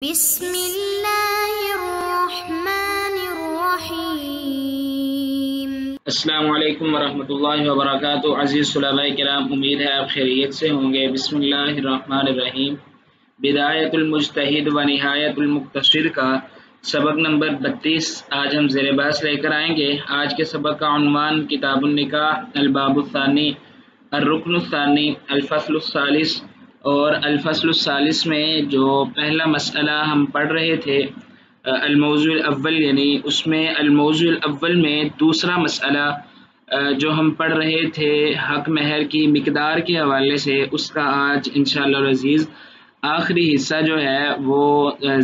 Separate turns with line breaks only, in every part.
بسم اللہ الرحمن الرحیم۔
السلام علیکم ورحمۃ اللہ وبرکاتہ۔ عزیز طلباء کرام، امید ہے آپ خیریت سے ہوں گے۔ بسم اللہ الرحمن الرحیم۔ بدایت المجتہد و نہایت المقتصد کا سبق نمبر 32 آج ہم زیر بحث لے کر آئیں گے۔ آج کے سبق کا عنوان کتاب النکاح، الباب الثانی، الرکن الثانی، الفصل الثالث۔ اور الفصل الثالث میں جو پہلا مسئلہ ہم پڑھ رہے تھے الموضوع الاول، یعنی اس میں الموضوع الاول میں دوسرا مسئلہ جو ہم پڑھ رہے تھے حق مہر کی مقدار کے حوالے سے، اس کا آج انشاءاللہ العزیز آخری حصہ جو ہے وہ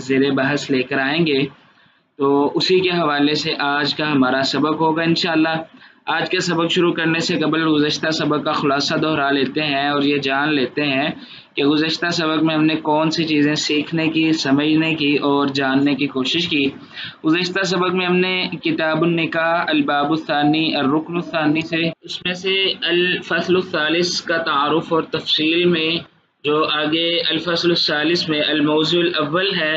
زیر بحث لے کر آئیں گے۔ تو اسی کے حوالے سے آج کا ہمارا سبق ہوگا انشاءاللہ۔ آج کے سبق شروع کرنے سے قبل گزشتہ سبق کا خلاصہ دہرا لیتے ہیں اور یہ جان لیتے ہیں کہ گزشتہ سبق میں ہم نے کون سی چیزیں سیکھنے کی، سمجھنے کی اور جاننے کی کوشش کی۔ گزشتہ سبق میں ہم نے کتاب النکاح، الباب الثانی، الرکن الثانی سے، اس میں سے الفصل الثالث کا تعارف اور تفصیل میں جو آگے الفصل الثالث میں الموضوع الاول ہے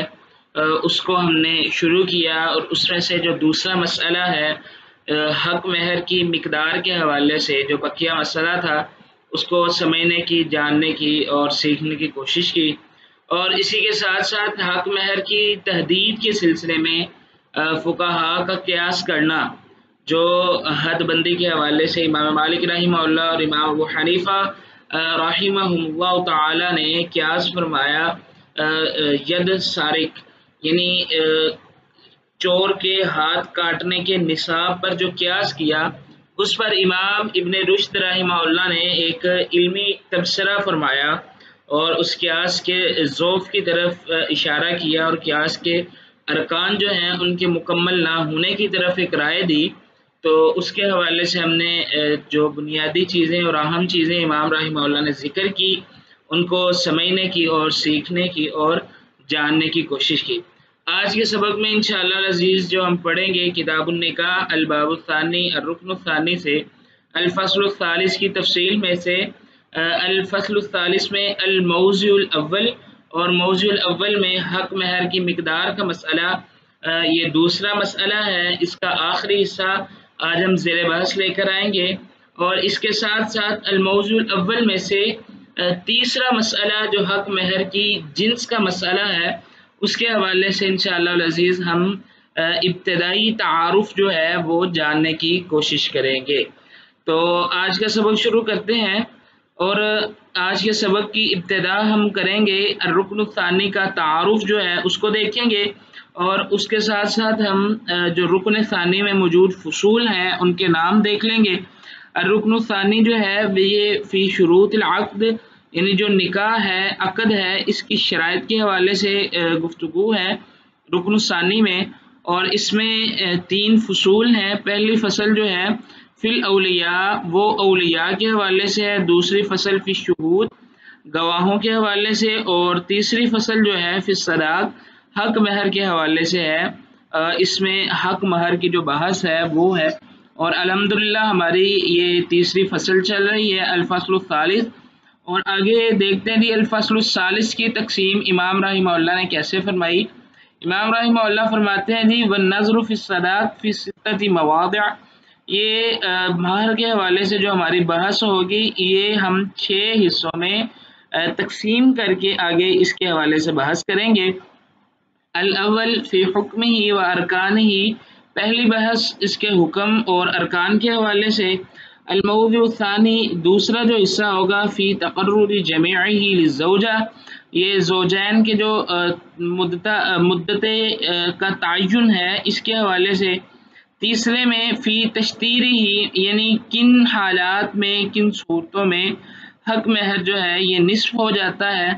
اس کو ہم نے شروع کیا، اور اس میں سے جو دوسرا مسئلہ ہے حق مہر کی مقدار کے حوالے سے جو بقیہ مسئلہ تھا اس کو سمجھنے کی، جاننے کی اور سیکھنے کی کوشش کی۔ اور اسی کے ساتھ ساتھ حق مہر کی تحدید کے سلسلے میں فقہاء کا قیاس کرنا، جو حد بندی کے حوالے سے امام مالک رحمہ اللہ اور امام ابو حنیفہ رحمہ اللہ تعالی نے قیاس فرمایا ید سارق، یعنی چور کے ہاتھ کاٹنے کے نصاب پر جو قیاس کیا، اس پر امام ابن رشد رحمہ اللہ نے ایک علمی تبصرہ فرمایا اور اس قیاس کے ضعف کی طرف اشارہ کیا، اور قیاس کے ارکان جو ہیں ان کے مکمل نہ ہونے کی طرف ایک رائے دی۔ تو اس کے حوالے سے ہم نے جو بنیادی چیزیں اور اہم چیزیں امام رحمہ اللہ نے ذکر کی، ان کو سمجھنے کی اور سیکھنے کی اور جاننے کی کوشش کی۔ آج کے سبق میں انشاءاللہ العزیز جو ہم پڑھیں گے کتاب النکاح، الباب الثانی، الرکن الثانی سے الفصل الثالث کی تفصیل میں سے الفصل الثالث میں الموضوع الاول، اور موضوع الاول میں حق مہر کی مقدار کا مسئلہ یہ دوسرا مسئلہ ہے۔ اس کا آخری حصہ آج ہم زیر بحث لے کر آئیں گے، اور اس کے ساتھ ساتھ الموضوع الاول میں سے تیسرا مسئلہ جو حق مہر کی جنس کا مسئلہ ہے، اس کے حوالے سے انشاءاللہ العزیز ہم ابتدائی تعارف جو ہے وہ جاننے کی کوشش کریں گے۔ تو آج کا سبق شروع کرتے ہیں، اور آج کے سبق کی ابتدا ہم کریں گے الرکن الثانی کا تعارف جو ہے اس کو دیکھیں گے، اور اس کے ساتھ ساتھ ہم جو رکن ثانی میں موجود فصول ہیں ان کے نام دیکھ لیں گے۔ الرکن الثانی جو ہے یہ فی شروط العقد، یعنی جو نکاح ہے، عقد ہے، اس کی شرائط کے حوالے سے گفتگو ہے رکن الثانی میں، اور اس میں 3 فصول ہیں۔ پہلی فصل جو ہے فی الاولیاء، وہ اولیاء کے حوالے سے ہے۔ دوسری فصل فی الشہود، گواہوں کے حوالے سے، اور تیسری فصل جو ہے فی الصداق، حق مہر کے حوالے سے ہے۔ اس میں حق مہر کی جو بحث ہے وہ ہے، اور الحمدللہ ہماری یہ تیسری فصل چل رہی ہے الفصل الثالث۔ اور آگے دیکھتے ہیں الفصل الثالث کی تقسیم امام رحمہ اللہ نے کیسے فرمائی۔ امام رحمہ اللہ فرماتے ہیں جی والنظر فی الصداق فی 6 مواضع، یہ مہر کے حوالے سے جو ہماری بحث ہوگی یہ ہم 6 حصوں میں تقسیم کر کے آگے اس کے حوالے سے بحث کریں گے۔ الاول فی حکمہ و ارکانہ، پہلی بحث اس کے حکم اور ارکان کے حوالے سے۔ الموضوع الثانی، دوسرا جو حصہ ہوگا فی تقرر جمیعہ للزوجہ، یہ زوجین کے جو مدت کا تعین ہے اس کے حوالے سے۔ تیسرے میں فی تشتیری ہی، یعنی کن حالات میں، کن صورتوں میں حق مہر جو ہے یہ نصف ہو جاتا ہے۔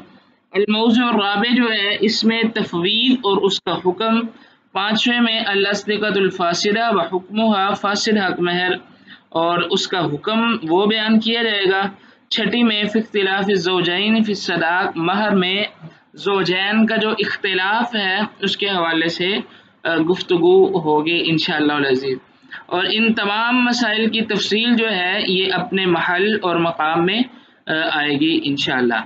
الموضوع الرابع جو ہے اس میں تفویض اور اس کا حکم۔ پانچویں میں الاصدقۃ الفاسدہ و حکمھا، فاسد حق مہر اور اس کا حکم وہ بیان کیا جائے گا۔ چھٹی میں فی اختلاف الزوجین فی الصداق، مہر میں زوجین کا جو اختلاف ہے اس کے حوالے سے گفتگو ہوگی انشاءاللہ العزیز، اور ان تمام مسائل کی تفصیل جو ہے یہ اپنے محل اور مقام میں آئے گی انشاءاللہ۔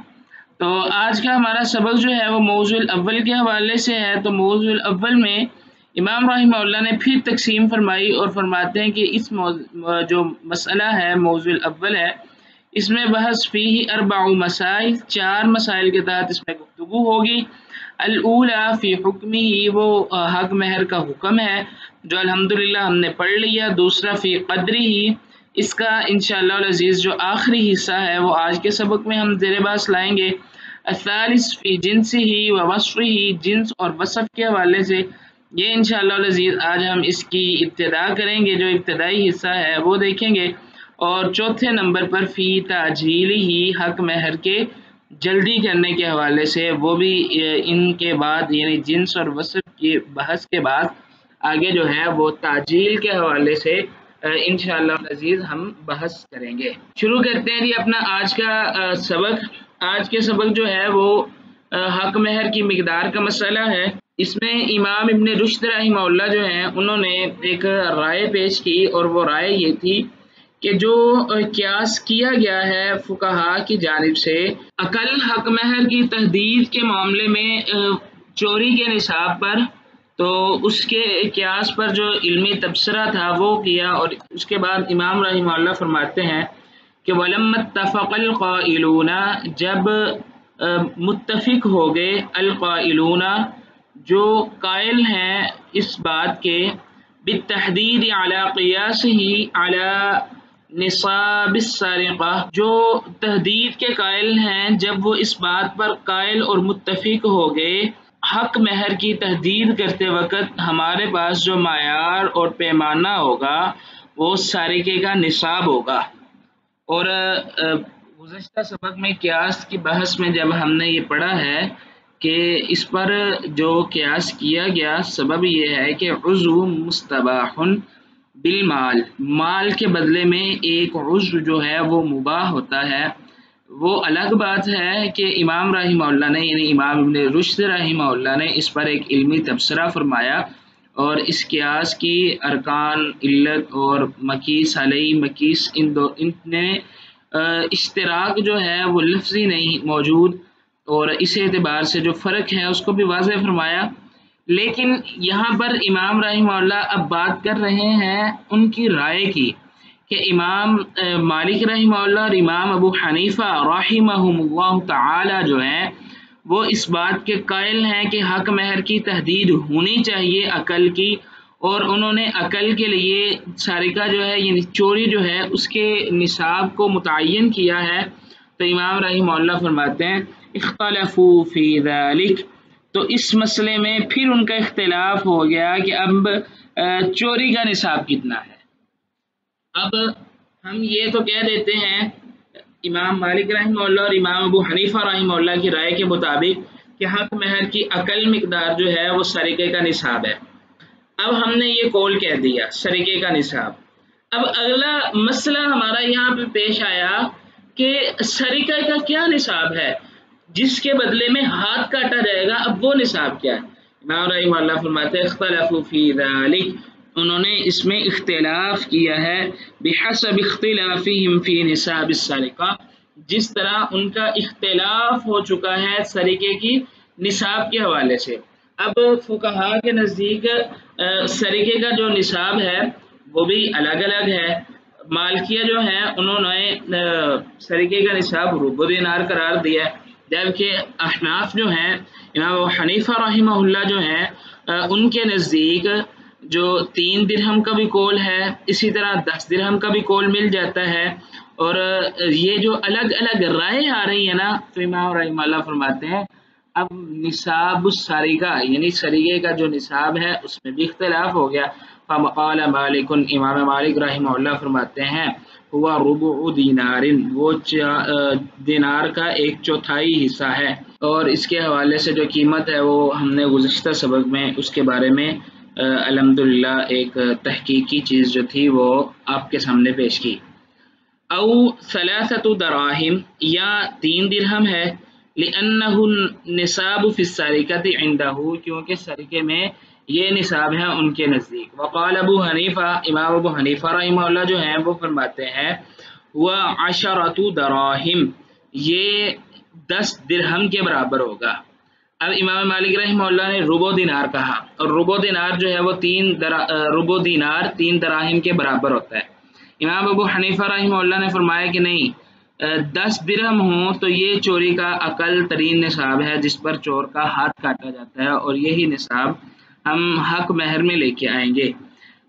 تو آج کا ہمارا سبق جو ہے وہ موضوع الاول کے حوالے سے ہے۔ تو موضوع الاول میں امام رحمہ اللہ نے پھر تقسیم فرمائی اور فرماتے ہیں کہ اس جو مسئلہ ہے موضوع الاول ہے، اس میں بحث فیہ اربع مسائل، 4 مسائل کے تحت اس میں گفتگو ہوگی۔ الاولی فی حکمی، وہ حق مہر کا حکم ہے جو الحمدللہ ہم نے پڑھ لیا۔ دوسرا فی قدری ہی، اس کا انشاءاللہ العزیز جو آخری حصہ ہے وہ آج کے سبق میں ہم زیر بحث لائیں گے۔ الثالث فی جنس ہی و وصف ہی، جنس اور وصف کے حوالے سے یہ انشاءاللہ العزیز آج ہم اس کی ابتدا کریں گے، جو ابتدائی حصہ ہے وہ دیکھیں گے۔ اور چوتھے نمبر پر فی تعجیلی ہی، حق مہر کے جلدی کرنے کے حوالے سے، وہ بھی ان کے بعد یعنی جنس اور وصف کی بحث کے بعد آگے جو ہے وہ تعجیل کے حوالے سے انشاءاللہ العزیز ہم بحث کریں گے۔ شروع کرتے ہیں جی اپنا آج کا سبق۔ آج کے سبق جو ہے وہ حق مہر کی مقدار کا مسئلہ ہے۔ اس میں امام ابن رشد رحمہ اللہ جو ہیں انہوں نے ایک رائے پیش کی، اور وہ رائے یہ تھی کہ جو قیاس کیا گیا ہے فقہا کی جانب سے اقل حق مہر کی تحدید کے معاملے میں چوری کے نصاب پر، تو اس کے قیاس پر جو علمی تبصرہ تھا وہ کیا، اور اس کے بعد امام رحمہ اللہ فرماتے ہیں کہ وَلَمَّا اتَّفَقَ الْقَائِلُونَ، جب متفق ہو گئے القائلون، جو قائل ہیں اس بات کے، بالتحدید علی قیاسہ علی نصاب السرقہ، جو تحدید کے قائل ہیں جب وہ اس بات پر قائل اور متفق ہو گئے حق مہر کی تحدید کرتے وقت ہمارے پاس جو معیار اور پیمانہ ہوگا وہ سارقے کا نصاب ہوگا۔ اور گزشتہ سبق میں قیاس کی بحث میں جب ہم نے یہ پڑھا ہے کہ اس پر جو قیاس کیا گیا سبب یہ ہے کہ عضو مستباح بالمال، مال کے بدلے میں ایک عضو جو ہے وہ مباح ہوتا ہے۔ وہ الگ بات ہے کہ امام رحمہ اللہ نے یعنی امام ابن رشد رحمہ اللہ نے اس پر ایک علمی تبصرہ فرمایا، اور اس قیاس کی ارکان، علت اور مقیس علیہ مقیس ان میں اشتراک جو ہے وہ لفظی نہیں موجود، اور اس اعتبار سے جو فرق ہے اس کو بھی واضح فرمایا۔ لیکن یہاں پر امام رحمہ اللہ اب بات کر رہے ہیں ان کی رائے کی، کہ امام مالک رحمہ اللہ اور امام ابو حنیفہ رحمہم اللہ تعالی جو ہیں وہ اس بات کے قائل ہیں کہ حق مہر کی تحدید ہونی چاہیے عقل کی، اور انہوں نے عقل کے لیے سارقہ جو ہے یعنی چوری جو ہے اس کے نصاب کو متعین کیا ہے۔ تو امام رحمہ اللہ فرماتے ہیں اختلفوا فی ذلک، تو اس مسئلے میں پھر ان کا اختلاف ہو گیا کہ اب چوری کا نصاب کتنا ہے۔ اب ہم یہ تو کہہ دیتے ہیں امام مالک رحمہ اللہ اور امام ابو حنیفہ رحمہ اللہ کی رائے کے مطابق کہ حق مہر کی اقل مقدار جو ہے وہ سرقے کا نصاب ہے۔ اب ہم نے یہ قول کہہ دیا سرقے کا نصاب۔ اب اگلا مسئلہ ہمارا یہاں پہ پیش آیا کہ سرقے کا کیا نصاب ہے، جس کے بدلے میں ہاتھ کاٹا جائے گا، اب وہ نصاب کیا ہے؟ امام رحمہ اللہ فرماتے ہیں اختلفوا فی ذلک، انہوں نے اس میں اختلاف کیا ہے بحسب اختلافہم فی نصاب السرقہ، جس طرح ان کا اختلاف ہو چکا ہے سرقے کی نصاب کے حوالے سے۔ اب فقہا کے نزدیک سرقے کا جو نصاب ہے وہ بھی الگ الگ ہے۔ مالکیہ جو ہیں انہوں نے سرقے کا نصاب ربع دینار قرار دیا ہے، جبکہ احناف جو ہیں امام حنیفہ رحمہ اللہ جو ہیں ان کے نزدیک جو 3 درہم کا بھی قول ہے، اسی طرح 10 درہم کا بھی قول مل جاتا ہے۔ اور یہ جو الگ الگ رائے آ رہی ہے نا، تو امام رحمہ اللہ فرماتے ہیں اب نصاب السرقہ یعنی سرقے کا جو نصاب ہے اس میں بھی اختلاف ہو گیا۔ فقال مالک، امام مالک رحمہ اللہ فرماتے ہیں ہوا ربع دینار، وہ دینار کا 1/4 حصہ ہے، اور اس کے حوالے سے جو قیمت ہے وہ ہم نے گزشتہ سبق میں اس کے بارے میں الحمدللہ ایک تحقیقی چیز جو تھی وہ آپ کے سامنے پیش کی۔ او 3 دراہم، یا 3 درہم ہے، لأنہ النصاب فی السرقۃ عندہ، کیونکہ سرقے میں یہ نصاب ہے ان کے نزدیک۔ وقال ابو حنیفہ، امام ابو حنیفہ رحمہ اللہ جو ہیں وہ فرماتے ہیں ہوا 10 دراہم، یہ 10 درہم کے برابر ہوگا۔ اب امام مالک رحمہ اللہ نے ربع دینار کہا، اور ربع دینار جو ہے وہ ربع دینار 3 دراہم کے برابر ہوتا ہے۔ امام ابو حنیفہ رحمہ اللہ نے فرمایا کہ نہیں، 10 درہم ہوں تو یہ چوری کا اقل ترین نصاب ہے جس پر چور کا ہاتھ کاٹا جاتا ہے، اور یہی نصاب ہم حق مہر میں لے کے آئیں گے۔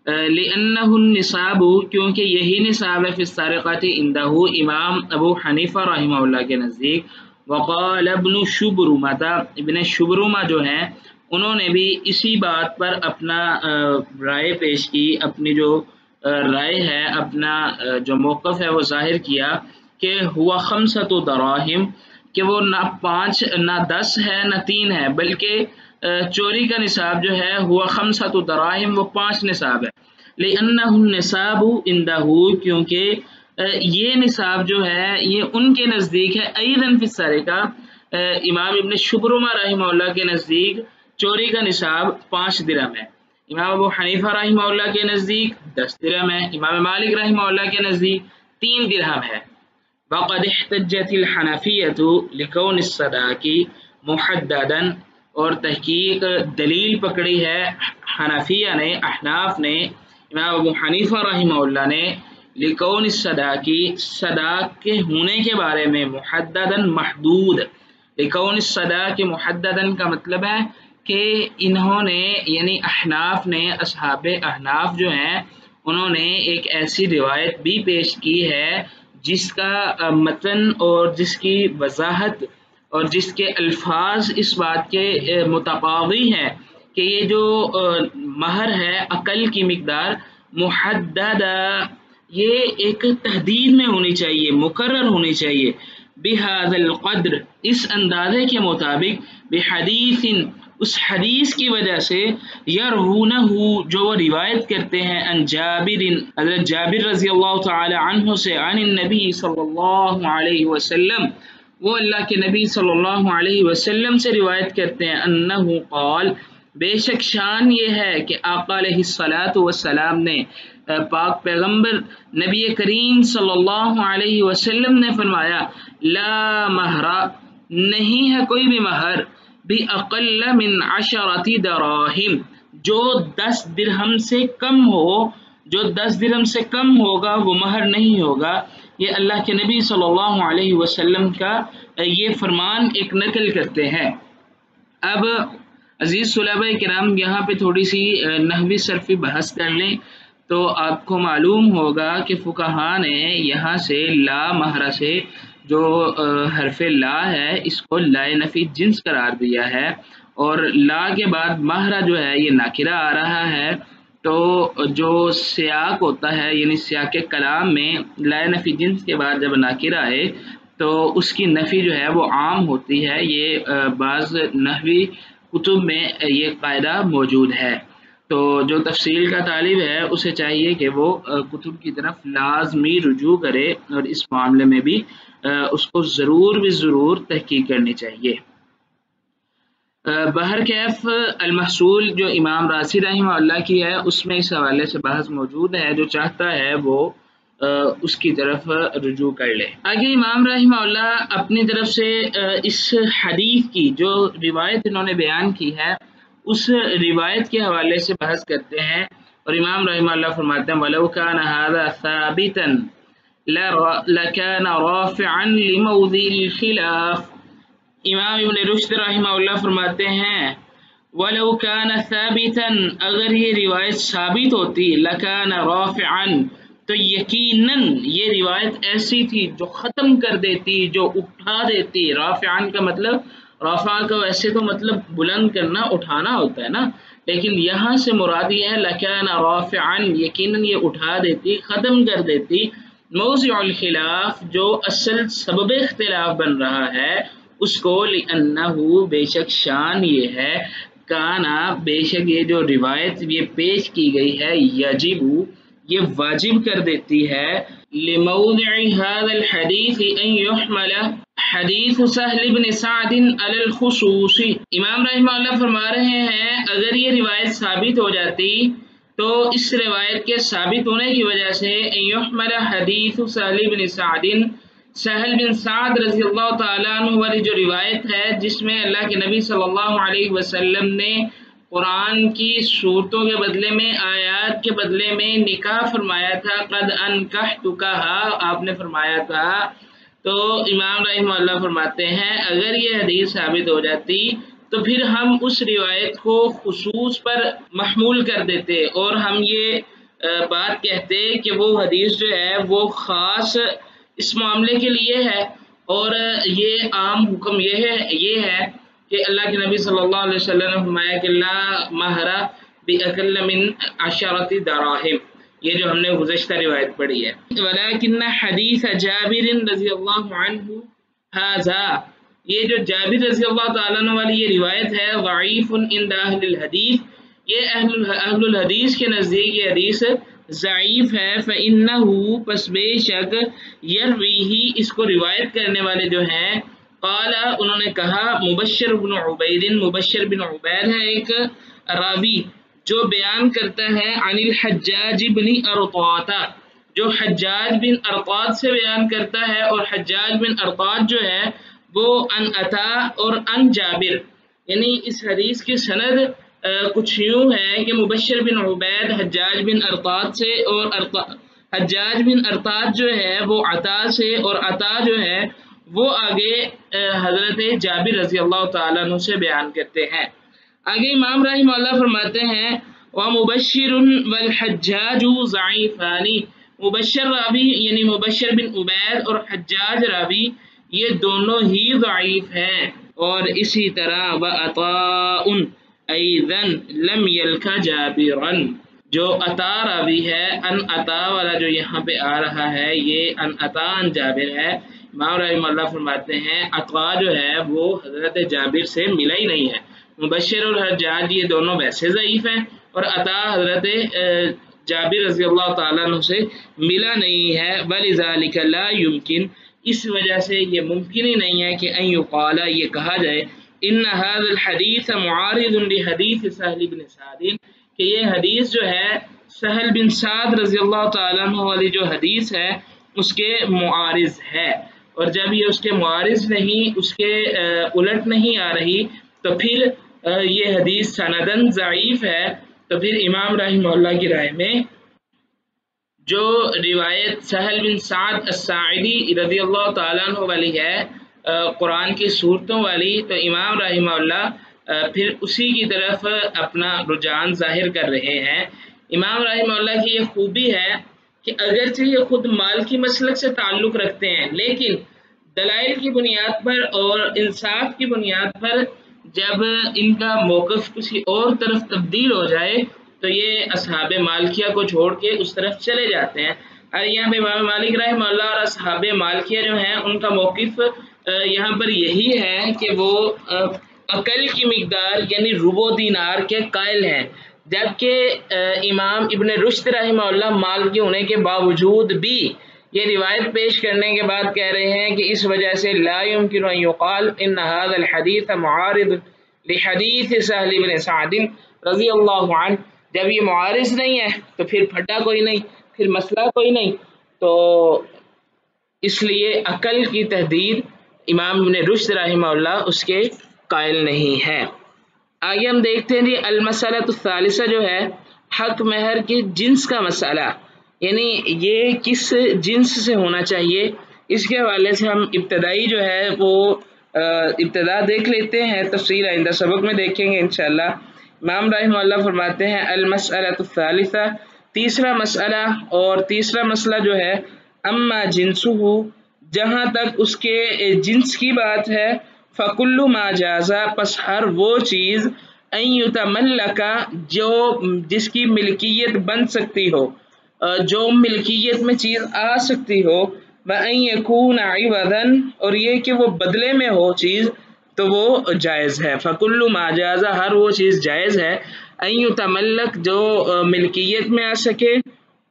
لِأَنَّهُ النِّصَابُ، کیونکہ یہی نصاب ہے، فی السارقۃ عندہ، امام ابو حنیفہ رحمہ اللہ کے نزدیک۔ وقال ابن شبرمہ، ابن شبرمہ جو ہیں انہوں نے بھی اسی بات پر اپنا رائے پیش کی، اپنی جو رائے ہے، اپنا جو موقف ہے وہ ظاہر کیا کہ ہوا 5 دراہم، کہ وہ نہ 5 نہ 10 ہے نہ 3 ہے، بلکہ چوری کا نصاب جو ہے ہوا 5 دراہم، وہ 5 نصاب ہے۔ لِأَنَّهُ النِّصَابُ عِندَهُ، کیونکہ یہ نصاب جو ہے یہ ان کے نزدیک ہے، ایضاً فی السارقہ، امام ابن شبرمہ رحمہ اللہ کے نزدیک چوری کا نصاب 5 درہم ہے، امام ابو حنیفہ رحمہ اللہ کے نزدیک 10 درہم ہے، امام مالک رحمہ اللہ کے نزدیک 3 درہم ہے۔ وقد احتجت الحنفیۃ لکون الصداق محددا، اور تحقیق دلیل پکڑی ہے حنفیہ نے، احناف نے، امام ابو حنیفہ رحمہ اللہ نے، لکون الصداق، صداق کے ہونے کے بارے میں، محددا محدود، لکون الصداق محددا کا مطلب ہے کہ انہوں نے یعنی احناف نے، اصحاب احناف جو ہیں انہوں نے ایک ایسی روایت بھی پیش کی ہے جس کا متن اور جس کی وضاحت اور جس کے الفاظ اس بات کے متقاضی ہیں کہ یہ جو مہر ہے، عقل کی مقدار محددہ، یہ ایک تحدید میں ہونی چاہیے، مقرر ہونی چاہیے، بہذا القدر، اس اندازے کے مطابق، بحدیث، اس حدیث کی وجہ سے، یروونہ، جو وہ روایت کرتے ہیں، عن جابر، حضرت جابر رضی اللہ تعالی عنہ سے، عن النبی صلی اللہ علیہ وسلم، وہ اللہ کے نبی صلی اللہ علیہ وسلم سے روایت کرتے ہیں، انہ قال، بے شک شان یہ ہے کہ آقا علیہ الصلاۃ والسلام نے، پاک پیغمبر نبی کریم صلی اللہ علیہ وسلم نے فرمایا، لا مہر، نہیں ہے کوئی بھی مہر، بأقل من 10 دراہم، جو 10 درہم سے کم ہو، جو 10 درہم سے کم ہوگا وہ مہر نہیں ہوگا۔ یہ اللہ کے نبی صلی اللہ علیہ وسلم کا یہ فرمان ایک نقل کرتے ہیں۔ اب عزیز طلباء کرام، یہاں پہ تھوڑی سی نحوی صرفی بحث کر لیں تو آپ کو معلوم ہوگا کہ فقہا نے یہاں سے لا مہرہ سے جو حرف لا ہے اس کو لا نفی جنس قرار دیا ہے، اور لا کے بعد مہرہ جو ہے یہ ناکرہ آ رہا ہے، تو جو سیاق ہوتا ہے یعنی سیاق کلام میں لا نفی جنس کے بعد جب ناکرہ آئے تو اس کی نفی جو ہے وہ عام ہوتی ہے۔ یہ بعض نحوی کتب میں یہ قاعدہ موجود ہے، تو جو تفصیل کا طالب ہے اسے چاہیے کہ وہ کتب کی طرف لازمی رجوع کرے، اور اس معاملے میں بھی اس کو ضرور تحقیق کرنی چاہیے۔ بہرکیف المحصول جو امام رازی رحمہ اللہ کی ہے اس میں اس حوالے سے بحث موجود ہے، جو چاہتا ہے وہ اس کی طرف رجوع کر لے۔ آگے امام رحمہ اللہ اپنی طرف سے اس حدیث کی جو روایت انہوں نے بیان کی ہے اس روایت کے حوالے سے بحث کرتے ہیں، اور امام رحمہ اللہ فرماتے ہیں، وَلَوْ كَانَ هَذَا ثَابِتًا لَكَانَ رَافِعًا لِمَوْضِعِ الْخِلَافِ۔ امام ابن رشد رحمہ اللہ فرماتے ہیں، وَلَوْ كَانَ ثَابِتًا، اگر یہ روایت ثابت ہوتی، لَكَانَ رَافِعًا، تو یقیناً یہ روایت ایسی تھی جو ختم کر دیتی، جو اٹھا دیتی۔ رافعان کا مطلب، رافع کا ویسے تو مطلب بلند کرنا، اٹھانا ہوتا ہے نا، لیکن یہاں سے مراد یہ ہے لکان رافعان، یقیناً یہ اٹھا دیتی، ختم کر دیتی، موضع الخلاف، جو اصل سبب اختلاف بن رہا ہے اس کو، لأنہ، بے شک شان یہ ہے، کانا، بے شک یہ جو روایت یہ پیش کی گئی ہے، یجب، یہ واجب کر دیتی ہے، لموضع هذا الحدیث ان يحمل حدیث سہل بن سعد علی الخصوص۔ امام رحمہ اللہ فرما رہے ہیں اگر یہ روایت ثابت ہو جاتی تو اس روایت کے ثابت ہونے کی وجہ سے ان يحمل حدیث سہل بن سعد، سہل بن سعد رضی اللہ تعالیٰ عنہ والی جو روایت ہے جس میں اللہ کے نبی صلی اللہ علیہ وسلم نے قرآن کی صورتوں کے بدلے میں آیات کے بدلے میں نکاح فرمایا تھا، قد انکحتکھا آپ نے فرمایا تھا، تو امام رحمہ اللہ فرماتے ہیں اگر یہ حدیث ثابت ہو جاتی تو پھر ہم اس روایت کو خصوص پر محمول کر دیتے اور ہم یہ بات کہتے کہ وہ حدیث جو ہے وہ خاص اس معاملے کے لیے ہے، اور یہ عام حکم یہ ہے کہ اللہ کے نبی صلی اللہ علیہ وسلم نے فرمایا کہ لا مہر بأقل من 10 دراہم، یہ جو ہم نے گزشتہ روایت پڑھی ہے۔ ولیکن حدیث جابر رضی اللہ عنہ ھذا، یہ جو جابر رضی اللہ تعالیٰ عنہ والی یہ روایت ہے ضعیف عند اہل الحدیث، یہ اہل الحدیث کے نزدیک یہ حدیث ضعیف ہے۔ فإنہ پس بے شک یرویہ اس کو روایت کرنے والے جو ہیں قال انہوں نے کہا مبشر بن عبید، مبشر بن عبید ہے ایک راوی جو بیان کرتا ہے عن الحجاج بن ارطاط، جو حجاج بن ارطاط سے بیان کرتا ہے، اور حجاج بن ارطاط جو ہے وہ ان عطا اور ان جابر، یعنی اس حدیث کی سند کچھ یوں ہے کہ مبشر بن عبید حجاج بن ارطاط سے، اور حجاج بن ارطاط جو ہے وہ عطا سے، اور عطا جو ہے وہ آگے حضرت جابر رضی اللہ تعالیٰ عنہ سے بیان کرتے ہیں۔ آگے امام رحمہ اللہ فرماتے ہیں ومبشر والحجاج ضعیفان، مبشر راوی یعنی مبشر بن عبید اور حجاج راوی یہ دونوں ہی ضعیف ہیں، اور اسی طرح وعطاء ایضا لم یلک جابرا، جو عطا راوی ہے ان عطا والا جو یہاں پہ آ رہا ہے یہ ان عطا ان جابر ہے، امام رحمہ اللہ فرماتے ہیں عطا جو ہے وہ حضرت جابر سے ملا ہی نہیں ہے، مبشر اور حجاج یہ دونوں ویسے ضعیف ہیں، اور عطا حضرت جابر رضی اللہ تعالیٰ عنہ سے ملا نہیں ہے، ولذالک لا یمکن، اس وجہ سے یہ ممکن ہی نہیں ہے کہ ان یقال یہ کہا جائے ان هذا الحدیث معارض لحدیث سہل بن سعد، کہ یہ حدیث جو ہے سہل بن سعد رضی اللہ تعالیٰ عنہ والی جو حدیث ہے اس کے معارض ہے، اور جب یہ اس کے معارض نہیں، اس کے الٹ نہیں آ رہی تو پھر یہ حدیث سندن ضعیف ہے، تو پھر امام رحمہ اللہ کی رائے میں جو روایت سہل بن سعد الساعدی رضی اللہ تعالیٰ عنہ والی ہے قرآن کی صورتوں والی، تو امام رحمہ اللہ پھر اسی کی طرف اپنا رجحان ظاہر کر رہے ہیں۔ امام رحمہ اللہ کی یہ خوبی ہے کہ اگرچہ یہ خود مالکی مسلک سے تعلق رکھتے ہیں لیکن دلائل کی بنیاد پر اور انصاف کی بنیاد پر جب ان کا موقف کسی اور طرف تبدیل ہو جائے تو یہ اصحاب مالکیہ کو چھوڑ کے اس طرف چلے جاتے ہیں، اور یہاں پہ امام مالک رحمہ اللہ اور اصحاب مالکیہ جو ہیں ان کا موقف یہاں پر یہی ہے کہ وہ عقل کی مقدار یعنی ربع دینار کے قائل ہیں، جبکہ امام ابن رشد رحمہ اللہ مالکی ہونے کے باوجود بھی یہ روایت پیش کرنے کے بعد کہہ رہے ہیں کہ اس وجہ سے لا يمكن ان يقال ان هذا الحديث معارض لحدیث سہل بن سعد رضی اللہ عنہ، جب یہ معارض نہیں ہے تو پھر پھٹا کوئی نہیں، پھر مسئلہ کوئی نہیں، تو اس لیے عقل کی تحدید امام ابن رشد رحمہ اللہ اس کے قائل نہیں ہے۔ آگے ہم دیکھتے ہیں جی المسئلہ الثالثہ جو ہے حق مہر کی جنس کا مسئلہ، یعنی یہ کس جنس سے ہونا چاہیے، اس کے حوالے سے ہم ابتدائی جو ہے وہ ابتدا دیکھ لیتے ہیں، تفصیل آئندہ سبق میں دیکھیں گے انشاءاللہ۔ امام رحمہ اللہ فرماتے ہیں المسئلہ الثالثہ، تیسرا مسئلہ، اور تیسرا مسئلہ جو ہے اما جنسہ، جہاں تک اس کے جنس کی بات ہے، فکل ما جازا، پس ہر وہ چیز ان یتملک جو جس کی ملکیت بن سکتی ہو، جو ملکیت میں چیز آ سکتی ہو، وَأَن يَكُونَ عِوَضًا، اور یہ کہ وہ بدلے میں ہو چیز، تو وہ جائز ہے۔ فَكُلُّ مَا جَازَ، ہر وہ چیز جائز ہے، أَن يُتَمَلَّك جو ملکیت میں آ سکے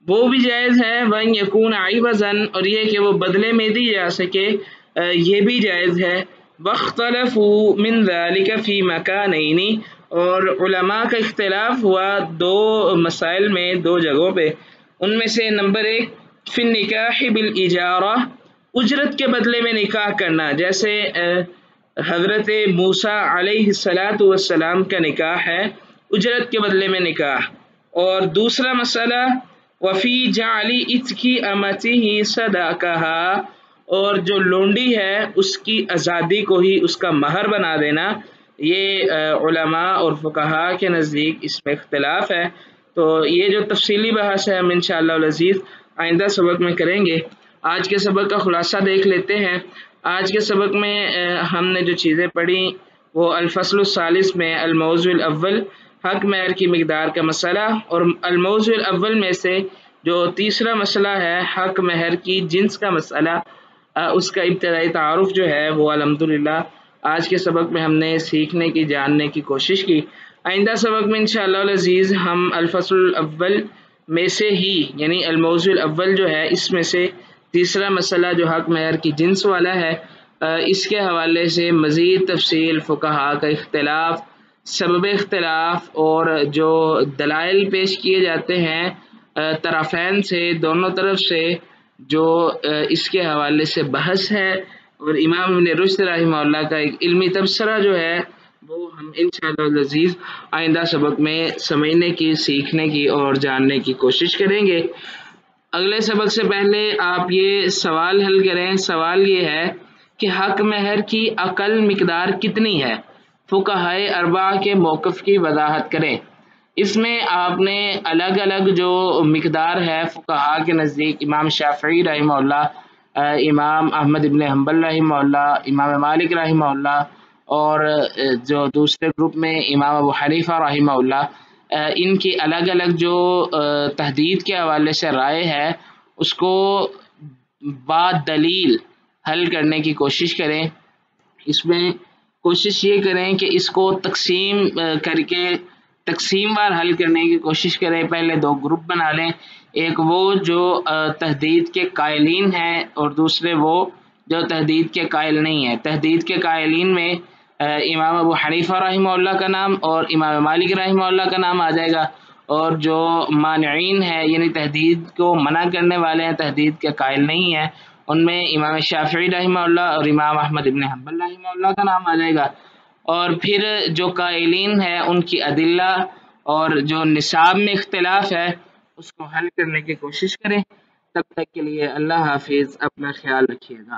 وہ بھی جائز ہے، وَأَن يَكُونَ عِوَضًا، اور یہ کہ وہ بدلے میں دی جا سکے یہ بھی جائز ہے۔ وَاخْتَلَفُوا مِنْ ذَلِكَ فِي مَكَانَيْنِ، اور علماء کا اختلاف ہوا دو مسائل میں، دو جگہوں پہ، ان میں سے نمبر ایک فی النکاح بالاجارہ، اجرت کے بدلے میں نکاح کرنا، جیسے حضرت موسیٰ علیہ السلام کا نکاح ہے، اجرت کے بدلے میں نکاح۔ اور دوسرا مسئلہ وفی جعلی اتکی امتی ہی صداقہا، اور جو لونڈی ہے اس کی آزادی کو ہی اس کا مہر بنا دینا، یہ علماء اور فقہاء کے نزدیک اس میں اختلاف ہے۔ تو یہ جو تفصیلی بحث ہے ہم انشاءاللہ العزیز آئندہ سبق میں کریں گے۔ آج کے سبق کا خلاصہ دیکھ لیتے ہیں۔ آج کے سبق میں ہم نے جو چیزیں پڑھی وہ الفصل الثالث میں الموضوع الاول حق مہر کی مقدار کا مسئلہ، اور الموضوع الاول میں سے جو تیسرا مسئلہ ہے حق مہر کی جنس کا مسئلہ، اس کا ابتدائی تعارف جو ہے وہ الحمدللہ آج کے سبق میں ہم نے سیکھنے کی، جاننے کی کوشش کی۔ آئندہ سبق میں انشاءاللہ العزیز ہم الفصل الاول میں سے ہی، یعنی الموضوع الاول جو ہے اس میں سے تیسرا مسئلہ جو حق مہر کی جنس والا ہے، اس کے حوالے سے مزید تفصیل، فقہاء کا اختلاف، سبب اختلاف اور جو دلائل پیش کیے جاتے ہیں طرفین سے، دونوں طرف سے، جو اس کے حوالے سے بحث ہے، اور امام ابن رشد رحمہ اللہ کا ایک علمی تبصرہ جو ہے وہ ہم انشاءاللہ العزیز آئندہ سبق میں سمجھنے کی، سیکھنے کی اور جاننے کی کوشش کریں گے۔ اگلے سبق سے پہلے آپ یہ سوال حل کریں۔ سوال یہ ہے کہ حق مہر کی اقل مقدار کتنی ہے؟ فقہائے اربعہ کے موقف کی وضاحت کریں۔ اس میں آپ نے الگ الگ جو مقدار ہے فقہاء کے نزدیک امام شافعی رحمہ اللہ، امام احمد ابن حنبل رحمہ اللہ، امام مالک رحمہ اللہ، اور جو دوسرے گروپ میں امام ابو حنیفہ رحمہ اللہ، ان کی الگ الگ جو تحدید کے حوالے سے رائے ہے اس کو بعد دلیل حل کرنے کی کوشش کریں۔ اس میں کوشش یہ کریں کہ اس کو تقسیم کر کے تقسیم وار حل کرنے کی کوشش کریں۔ پہلے دو گروپ بنا لیں، ایک وہ جو تحدید کے قائلین ہیں اور دوسرے وہ جو تحدید کے قائل نہیں ہیں۔ تحدید کے قائلین میں امام ابو حنیفہ رحمہ اللہ کا نام اور امام مالک رحمہ اللہ کا نام آ جائے گا، اور جو مانعین ہیں یعنی تحدید کو منع کرنے والے ہیں، تحدید کے قائل نہیں ہیں، ان میں امام شافعی رحمہ اللہ اور امام احمد ابن حنبل رحمہ اللہ کا نام آ جائے گا۔ اور پھر جو قائلین ہیں ان کی ادلہ اور جو نصاب میں اختلاف ہے اس کو حل کرنے کی کوشش کریں۔ تب تک کے لیے اللہ حافظ، اپنا خیال رکھیے گا۔